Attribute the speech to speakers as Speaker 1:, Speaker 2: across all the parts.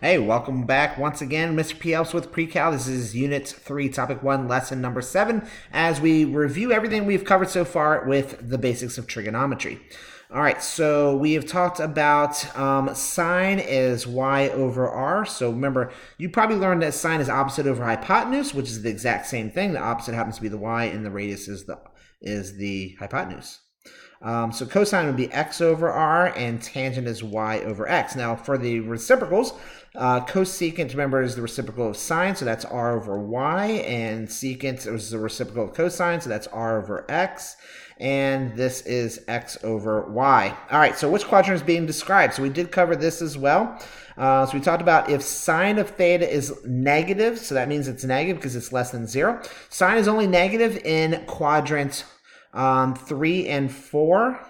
Speaker 1: Hey, welcome back once again, Mr. P. Helps with Precal. This is Unit 3, Topic 1, Lesson number 7, as we review everything we've covered so far with the basics of trigonometry. All right, so we have talked about sine is y over r. So remember, you probably learned that sine is opposite over hypotenuse, which is the exact same thing. The opposite happens to be the y, and the radius is the hypotenuse. So cosine would be x over r, and tangent is y over x. Now, for the reciprocals, cosecant, remember, is the reciprocal of sine, so that's r over y, and secant is the reciprocal of cosine, so that's r over x, and this is x over y. All right, so which quadrant is being described? So we did cover this as well. So we talked about if sine of theta is negative, so that means it's negative because it's less than 0. Sine is only negative in quadrant 3 and 4,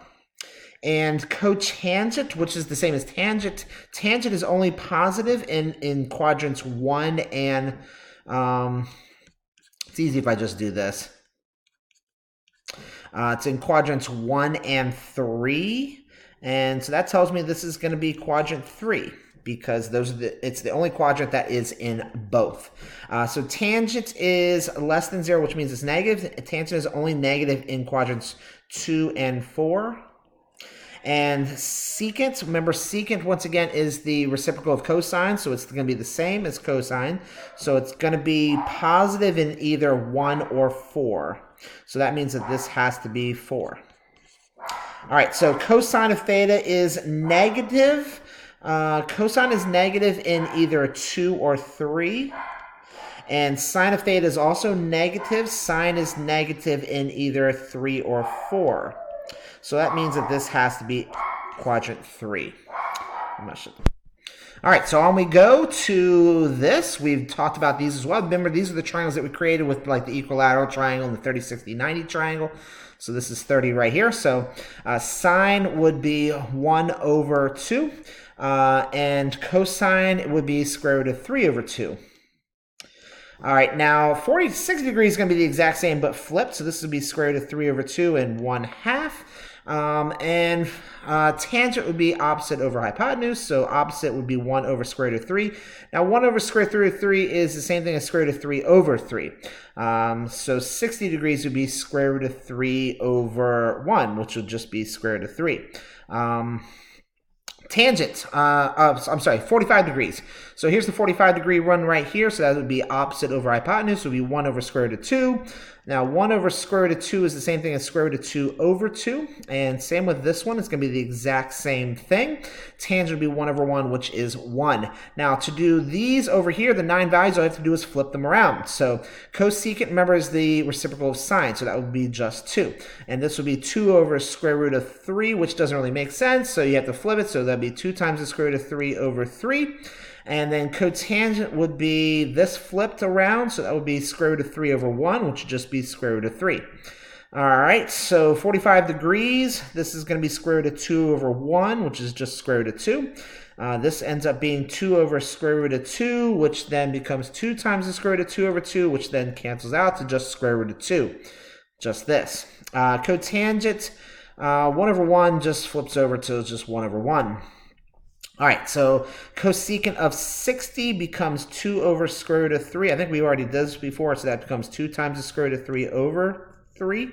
Speaker 1: and cotangent, which is the same as tangent, tangent is only positive in quadrants 1 and it's easy if I just do this. It's in quadrants 1 and 3, and so that tells me this is going to be quadrant 3, because it's the only quadrant that is in both. So tangent is less than 0, which means it's negative. Tangent is only negative in quadrants 2 and 4. And secant, remember, secant once again is the reciprocal of cosine, so it's going to be the same as cosine. So it's going to be positive in either 1 or 4. So that means that this has to be 4. All right, so cosine of theta is negative. Cosine is negative in either 2 or 3. And sine of theta is also negative. Sine is negative in either 3 or 4. So that means that this has to be quadrant 3. I'm not sure. All right, so on we go to this. We've talked about these as well. Remember, these are the triangles that we created with like the equilateral triangle and the 30, 60, 90 triangle. So this is 30 right here. So sine would be 1 over 2. And cosine would be square root of 3 over 2. All right, now 60 degrees is going to be the exact same but flipped. So this would be square root of 3 over 2 and 1/2. And tangent would be opposite over hypotenuse, so opposite would be 1 over square root of 3. Now 1 over square root of 3 is the same thing as square root of 3 over 3. So 60 degrees would be square root of 3 over 1, which would just be square root of 3. Tangent, I'm sorry, 45 degrees. So here's the 45 degree run right here. So that would be opposite over hypotenuse, would be 1 over square root of 2. Now 1 over square root of 2 is the same thing as square root of 2 over 2. And same with this one, it's going to be the exact same thing. Tangent would be 1 over 1, which is 1. Now to do these over here, the 9 values, all I have to do is flip them around. So cosecant, remember, is the reciprocal of sine, so that would be just 2. And this would be 2 over square root of 3, which doesn't really make sense, so you have to flip it, so that'd be 2 times the square root of 3 over 3. And then cotangent would be this flipped around, so that would be square root of 3 over 1, which would just be square root of 3. All right, so 45 degrees, this is going to be square root of 2 over 1, which is just square root of 2. This ends up being 2 over square root of 2, which then becomes 2 times the square root of 2 over 2, which then cancels out to just square root of 2. Just this. Cotangent, 1 over 1 just flips over to just 1 over 1. All right, so cosecant of 60 becomes 2 over square root of 3. I think we already did this before, so that becomes 2 times the square root of 3 over 3.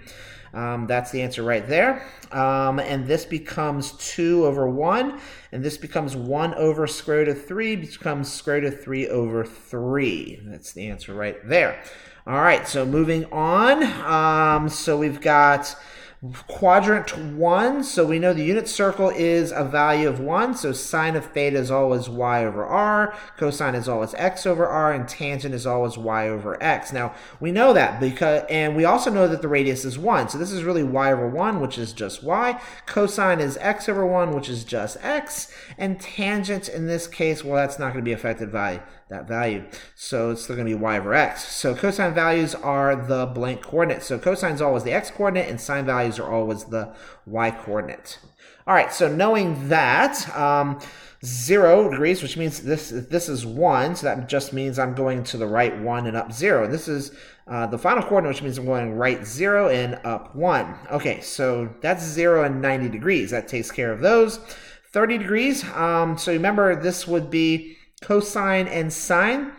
Speaker 1: That's the answer right there. And this becomes 2 over 1, and this becomes 1 over square root of 3, becomes square root of 3 over 3. That's the answer right there. All right, so moving on. So we've got quadrant 1, so we know the unit circle is a value of 1, so sine of theta is always y over r, cosine is always x over r, and tangent is always y over x. Now, we know that and we also know that the radius is 1, so this is really y over 1, which is just y, cosine is x over 1, which is just x, and tangent in this case, well, that's not going to be affected by that value, so it's still going to be y over x. So cosine values are the blank coordinate. So cosine is always the x coordinate, and sine values are always the y coordinate. All right, so knowing that, 0 degrees, which means this is 1, so that just means I'm going to the right 1 and up 0. And this is the final coordinate, which means I'm going right 0 and up 1. Okay, so that's 0 and 90 degrees. That takes care of those. 30 degrees, so remember this would be cosine and sine.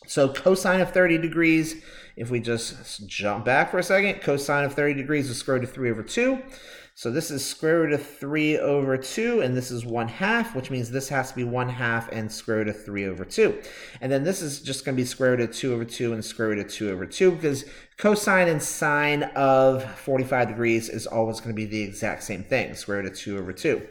Speaker 1: So cosine of 30 degrees, if we just jump back for a second, cosine of 30 degrees is square root of 3 over 2. So this is square root of 3 over 2, and this is 1/2, which means this has to be 1/2 and square root of 3 over 2. And then this is just going to be square root of 2 over 2 and square root of 2 over 2, because cosine and sine of 45 degrees is always going to be the exact same thing, square root of 2 over 2.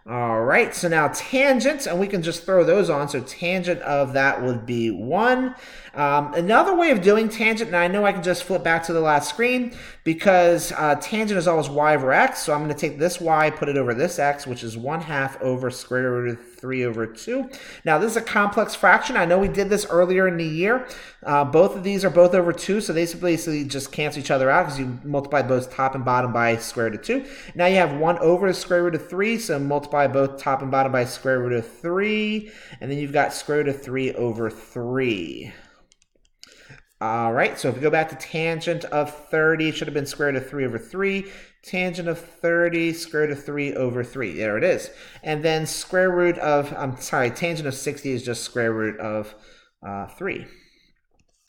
Speaker 1: All right, so now tangent, and we can just throw those on. So tangent of that would be 1. Another way of doing tangent, and I know I can just flip back to the last screen, because tangent is always y over x. So I'm going to take this y, put it over this x, which is 1/2 over square root of 3 over 2. Now, this is a complex fraction. I know we did this earlier in the year. Both of these are both over 2, so they basically just cancel each other out because you multiply both top and bottom by square root of 2. Now you have 1 over the square root of 3, so multiply both top and bottom by square root of 3, and then you've got square root of 3 over 3. All right, so if we go back to tangent of 30, it should have been square root of 3 over 3. Tangent of 30, square root of 3 over 3. There it is. And then square root of, tangent of 60 is just square root of 3,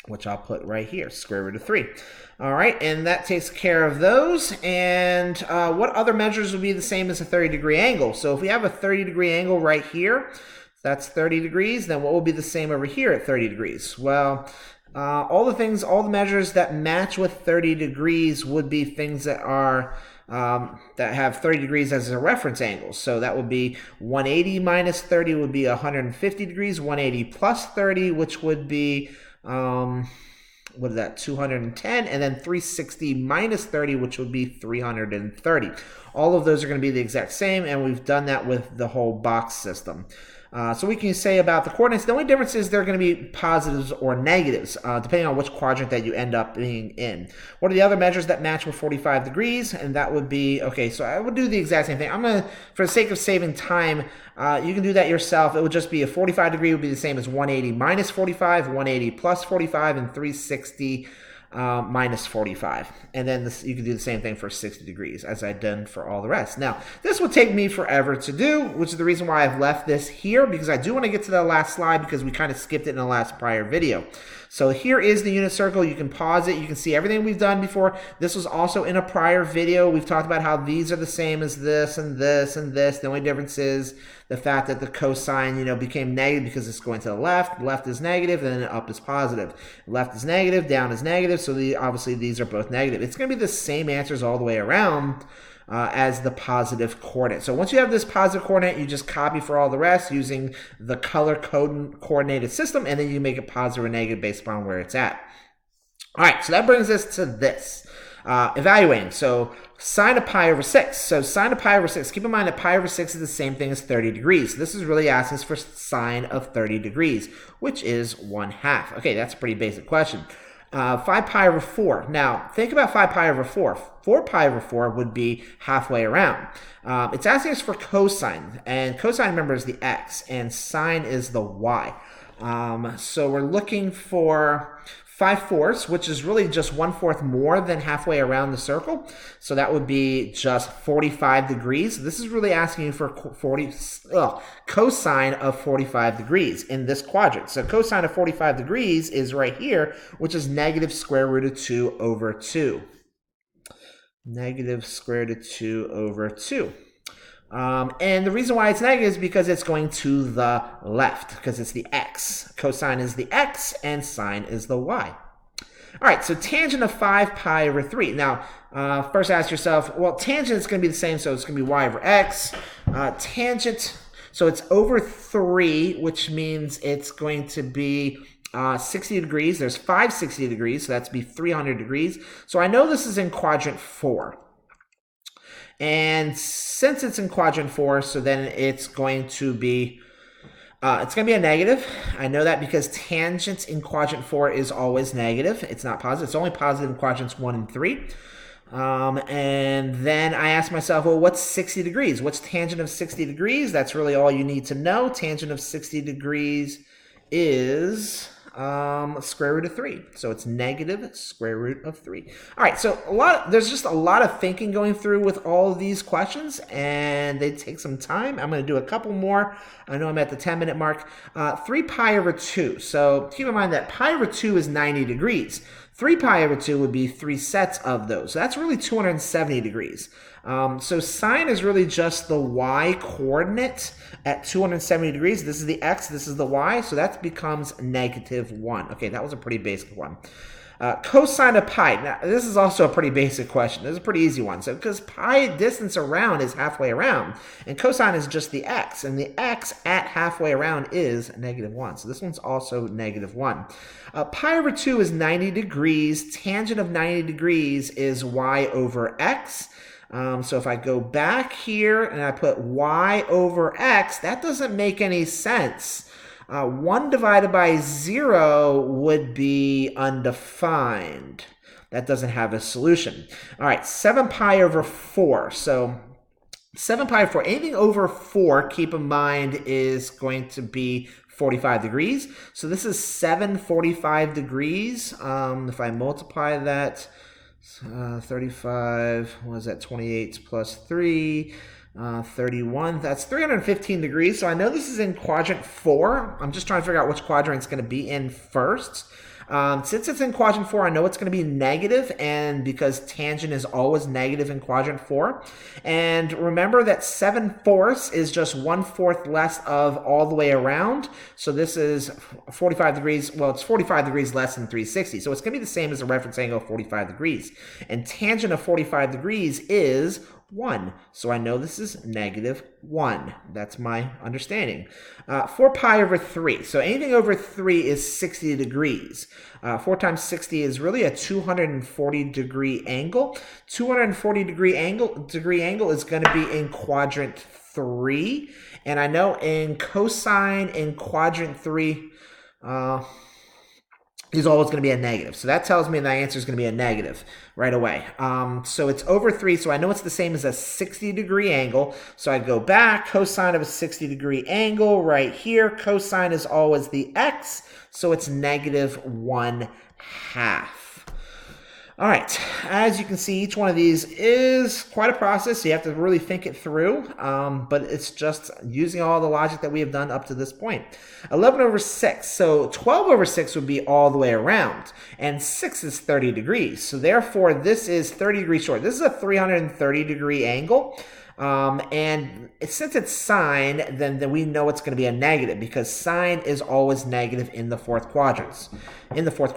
Speaker 1: which I'll put right here, square root of 3. All right, and that takes care of those. And what other measures would be the same as a 30-degree angle? So if we have a 30-degree angle right here, that's 30 degrees, then what will be the same over here at 30 degrees? Well, all the measures that match with 30 degrees would be things that are that have 30 degrees as a reference angle. So that would be 180 minus 30 would be 150 degrees, 180 plus 30, which would be, what is that, 210, and then 360 minus 30, which would be 330. All of those are going to be the exact same, and we've done that with the whole box system. So we can say about the coordinates, the only difference is they're going to be positives or negatives, depending on which quadrant that you end up being in. What are the other measures that match with 45 degrees? And that would be, okay, so I would do the exact same thing. I'm going to, for the sake of saving time, you can do that yourself. It would just be a 45 degree would be the same as 180 minus 45, 180 plus 45, and 360 minus 45. And then you can do the same thing for 60 degrees as I've done for all the rest. Now, this would take me forever to do, which is the reason why I've left this here, because I do want to get to the last slide because we kind of skipped it in the last prior video. So here is the unit circle. You can pause it. You can see everything we've done before. This was also in a prior video. We've talked about how these are the same as this and this and this. The only difference is the fact that the cosine, became negative because it's going to the left. Left is negative, and then up is positive. Left is negative, down is negative. So obviously these are both negative. It's going to be the same answers all the way around as the positive coordinate. So once you have this positive coordinate, you just copy for all the rest using the color coordinated system, and then you make it positive or negative based upon where it's at. All right, so that brings us to this. Evaluating. So sine of pi over 6. So sine of pi over 6. Keep in mind that pi over 6 is the same thing as 30 degrees. This is really asking us for sine of 30 degrees, which is 1/2. Okay, that's a pretty basic question. 5 pi over 4. Now, think about 5 pi over 4. 4 pi over 4 would be halfway around. It's asking us for cosine, and cosine, remember, is the x, and sine is the y. So we're looking for 5/4, which is really just 1/4 more than halfway around the circle. So that would be just 45 degrees. This is really asking you for cosine of 45 degrees in this quadrant. So cosine of 45 degrees is right here, which is negative square root of 2 over 2. Negative square root of 2 over 2. And the reason why it's negative is because it's going to the left, because it's the x. Cosine is the x, and sine is the y. All right, so tangent of 5 pi over 3. Now, first ask yourself, well, tangent is going to be the same, so it's going to be y over x. Tangent, so it's over 3, which means it's going to be 60 degrees. There's 5 60 degrees, so that's be 300 degrees. So I know this is in quadrant 4. And since it's in quadrant 4, so then it's going to be a negative. I know that because tangent in quadrant 4 is always negative. It's not positive. It's only positive in quadrants 1 and 3. And then I ask myself, well, what's 60 degrees? What's tangent of 60 degrees? That's really all you need to know. Tangent of 60 degrees is square root of 3. So it's negative square root of 3. All right, so there's just a lot of thinking going through with all of these questions, and they take some time. I'm going to do a couple more. I know I'm at the 10-minute mark. 3 pi over 2. So keep in mind that pi over 2 is 90 degrees. 3 pi over 2 would be 3 sets of those. So that's really 270 degrees. So sine is really just the y coordinate at 270 degrees. This is the x, this is the y, so that becomes -1. Okay, that was a pretty basic one. Cosine of pi. Now, this is also a pretty basic question. This is a pretty easy one. So, because pi distance around is halfway around, and cosine is just the x, and the x at halfway around is -1. So this one's also -1. Pi over 2 is 90 degrees. Tangent of 90 degrees is y over x. So if I go back here and I put y over x, that doesn't make any sense. 1 divided by 0 would be undefined. That doesn't have a solution. All right, 7 pi over 4. So 7 pi over 4, anything over 4, keep in mind, is going to be 45 degrees. So this is 745 degrees. If I multiply that, 35, what is that, 28 plus 3, 31, that's 315 degrees. So I know this is in quadrant 4. I'm just trying to figure out which quadrant it's going to be in first. Since it's in quadrant 4, I know it's going to be negative, and because tangent is always negative in quadrant 4. And remember that 7/4 is just 1/4 less of all the way around. So this is 45 degrees. Well, it's 45 degrees less than 360. So it's going to be the same as a reference angle of 45 degrees. And tangent of 45 degrees is 1. So I know this is -1. That's my understanding. 4 pi over 3. So anything over 3 is 60 degrees. 4 times 60 is really a 240 degree angle. 240 degree angle is going to be in quadrant 3. And I know in cosine in quadrant 3, is always going to be a negative. So that tells me the answer is going to be a negative right away. So it's over 3, so I know it's the same as a 60 degree angle. So I go back, cosine of a 60 degree angle right here. Cosine is always the x, so it's -1/2. All right, as you can see, each one of these is quite a process. So you have to really think it through, but it's just using all the logic that we have done up to this point. 11 over 6. So 12 over 6 would be all the way around, and 6 is 30 degrees. So therefore, this is 30 degrees short. This is a 330 degree angle. And since it's sine, then we know it's going to be a negative, because sine is always negative in the fourth quadrant, in the third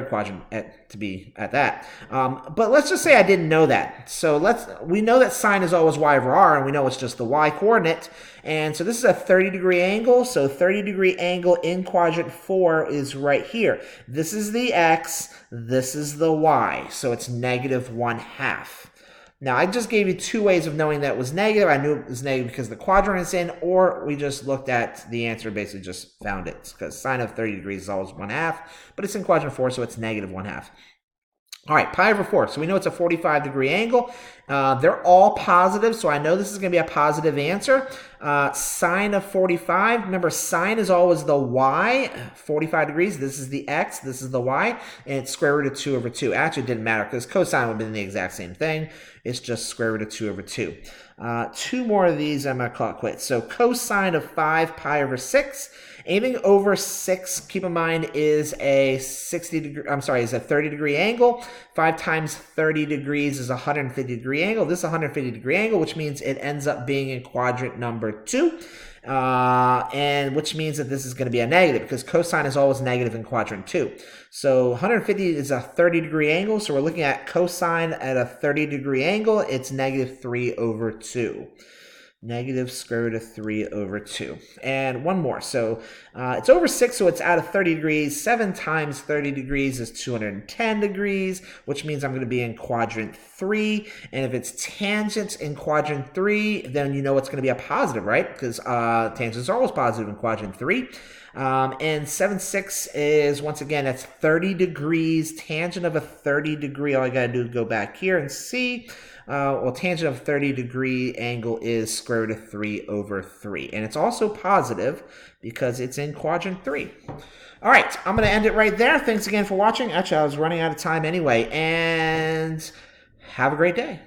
Speaker 1: quadrant, to be at that. But let's just say I didn't know that. So we know that sine is always y over r, and we know it's just the y coordinate. And so this is a 30 degree angle. So 30 degree angle in quadrant 4 is right here. This is the x, this is the y. So it's -1/2. Now, I just gave you 2 ways of knowing that it was negative. I knew it was negative because the quadrant is in, or we just looked at the answer, basically just found it, because sine of 30 degrees is always 1/2, but it's in quadrant 4, so it's -1/2. All right, pi over 4. So we know it's a 45 degree angle. They're all positive, so I know this is going to be a positive answer. Sine of 45. Remember, sine is always the y, 45 degrees. This is the x, this is the y, and it's square root of 2 over 2. Actually, it didn't matter because cosine would have been the exact same thing. It's just square root of 2 over 2. 2 more of these, I'm going to call it quits. So cosine of 5 pi over 6. Anything over 6, keep in mind, is a 30 degree angle. 5 times 30 degrees is a 150 degree angle. This is a 150 degree angle, which means it ends up being in quadrant number 2. And which means that this is going to be a negative, because cosine is always negative in quadrant 2. So 150 is a 30 degree angle. So we're looking at cosine at a 30 degree angle. It's -3 over 2. Negative square root of 3 over 2. And one more. So it's over 6, so it's out of 30 degrees. 7 times 30 degrees is 210 degrees, which means I'm going to be in quadrant 3. And if it's tangent in quadrant 3, then you know it's going to be a positive, right? Because tangents are always positive in quadrant 3. And 7/6 is, once again, that's 30 degrees. Tangent of a 30 degree, all I got to do is go back here and see. Well, tangent of 30 degree angle is square root of 3 over 3. And it's also positive because it's in quadrant 3. All right, I'm going to end it right there. Thanks again for watching. Actually, I was running out of time anyway. And have a great day.